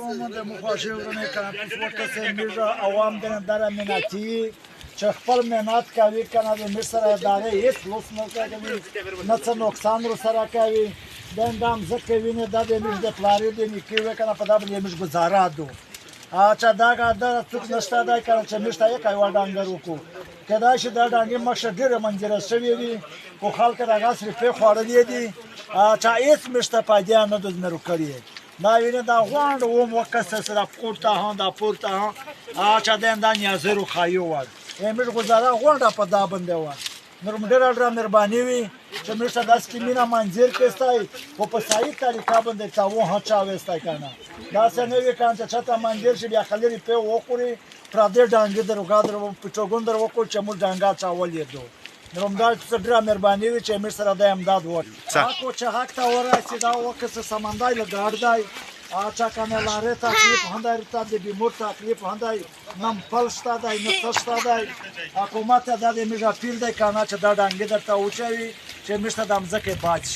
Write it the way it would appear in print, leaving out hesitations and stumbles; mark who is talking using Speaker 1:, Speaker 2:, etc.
Speaker 1: عموما د مخواږي ورونه کنه په وخت کې میږه عوام د ننداره مناتی چې خپل مهنت کوي کنه د مصر سره ادارې هیڅ لوس نه کوي نه څه نقصان ور سره کوي د اندام ځکه ویني د میږ د پلاری د نیکوي کنه په دابل میږ گزاره دو اچھا دا دا څوک نشته دا کنه چې مشته یې کوي ډانګر وکړو کدا چې دا ډانګي مخه ډیره منځره شوی وي خو خلک راغاس په خوړلې دي اچھا هیڅ مشته پاجا نه د نرو کړی دا ویني دا غوند و موکس سره پورته هان دا پورته هان اچھا دا نیازرو خایو ور امیر گزاره غوند په دا بنده و نور ډیره ډیره مهرباني وي چې مشته داس کې مینا منځر کېستای او په صحیح طریقه باندې تاو هچا وستای کنه دا څنګه وی کان چې چاته منځر شي بیا خلری په وخوري پر دې ډانګ دروګا درو پټوګون درو کو چې مو ډانګا چاولې دو نومدار څه ډیره مهرباني وي چې امیر سره د امداد وکړي اكو چې حق ته ورسې دا وکړه سمندای لګاردای اچھا کنه لاره تکلیف هندای ته د بیمور تکلیف هندای نم پلستا دای نه پلستا دای حکومت د دې میږه پیل دی کنه چې دا ډانګ درته اوچوي چې مشته د امزکه باچ